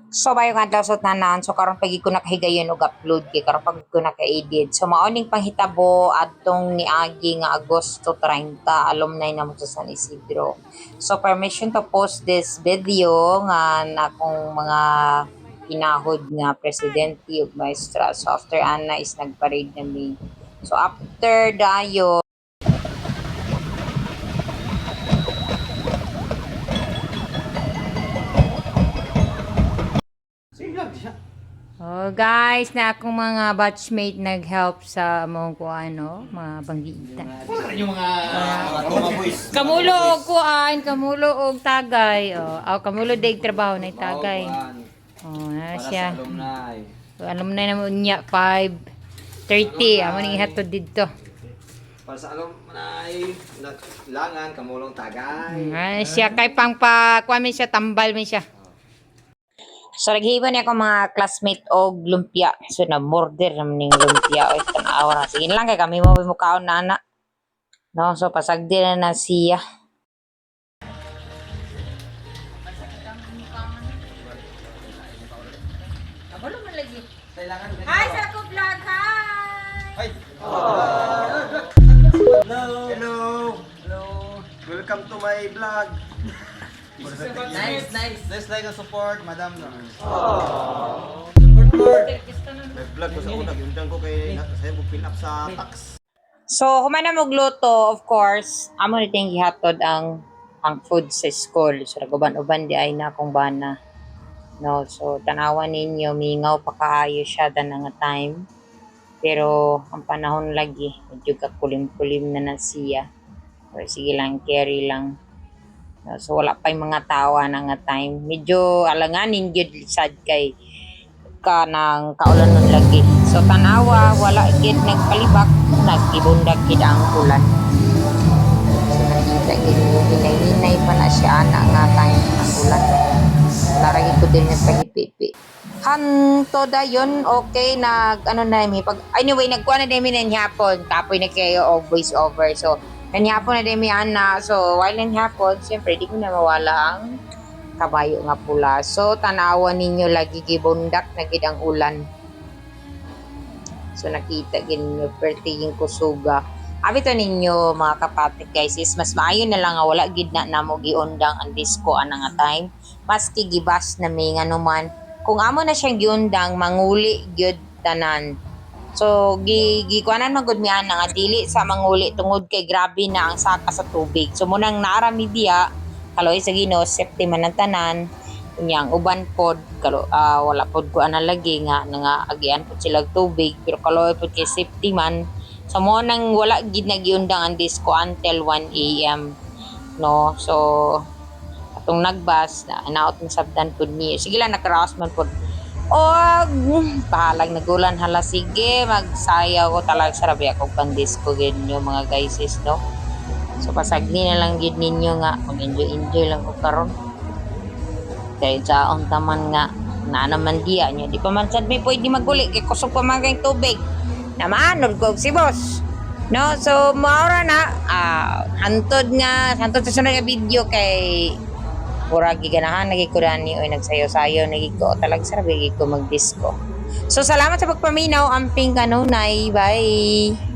So bayo nga daw sa tanan, so karon pagi ko nakahigayon og upload kay karon pag ko naka-edit. So maoning panghitabo adtong niagi nga Agosto 30 alumni na mo sa San Isidro. So permission to post this video nga na akong mga pinahod nga presidente ug maestra. So after ana is nagparade na mi. So after dayo oh guys, na akong mga batchmate nag-help sa among kuano, mga banggiita. Yung mga boys. Kamulo og kuan, kamulo og tagay. Oh, kamulo day trabaho na tagay. Oh, na siya. So, alumni na mo niya 5:30 amo ning ihatod didto. Para sa alumni, langan, kamulong tagay. Siya kay pang pa kuan man siya, tambal man siya. So, naghihiban niya ako mga classmate og lumpia. So, na-murder naman yung lumpia. O, tanawa na. Sige lang, kay kami mo mukhaon na anak. No, so, pasagdi na na siya. Abalo man lagi. Hi, sa ako vlog. Hi! Hello! Hello! Welcome to my vlog. Nice. Let's like and support, madam. Support more. Nag-vlog ko sa una, giundang ko kay saya mo pin up sa tax. So, humana mo gluto, of course, amo ni ting gihatod ang food sa school. So, naguban-uban di ay na akong bana. No, so tanawan ninyo, mingaw pa kaayo siya dan nga time. Pero ang panahon lagi, medyo kakulim-kulim na siya. Or sige lang, carry lang. No, so wala pa yung mga tawa na nga time. Medyo alanganin gyud sad kay kanang kaulan nun lagi. So tanawa, wala gid nagpalibak, nagibundag gid ang ulan. So nakita gid hinay-hinay pa na siya ana nga time ang ulan. Laragi ko din yung pahipipi. Hanto dayon, okay, ano na mi pag anyway nagkuha na din mi ng hapon, kapoy na kayo og voice over. So nangyapon na din mi ana. So while nangyapon, siyempre di ko na mawala ang kabayo nga pula. So tanawan ninyo lagi gibundak na gid ang ulan. So nakita gid ninyo pertiging kusuga. Abito ninyo mga kapatid guys, is mas maayo na lang nga wala gid na namo giundang ang disco ana nga time. Maski gibas na may nga naman. Kung amo na siyang giundang, manguli gyud tanan. So gikuanan man gud mi ana nga dili sa manguli tungod kay grabe na ang saka sa tubig. So munang naarami diya kaloy sa Ginoo safety man ang tanan. Unyang uban pod wala pod ko ana lagi nga agian pod sila tubig pero kaloy pod kay safety man. So mo nang wala gid nagiundang ang disco until 1 AM. No, so atong nagbas na naot ng sabdan pod ni. Sige lang nakaraos man pod. Og pahalag nagulan hala, sige magsayaw ko talaga sa rabi ako pang disco gid nyo mga guys no. So pasagdi na lang gid ninyo nga mag-enjoy lang ko karon. Kay jaon taman nga na naman diya nyo. Di pa man sad may pwede maguli kay kusog pa man kayong tubig. Namanod ko si boss. No, so maura na hantod sa sunod nga video kay pura giganahan nagikuran ni oy nagsayo-sayo nagiko talag sarap ko mag-disco. So salamat sa pagpaminaw amping kanunay. Bye.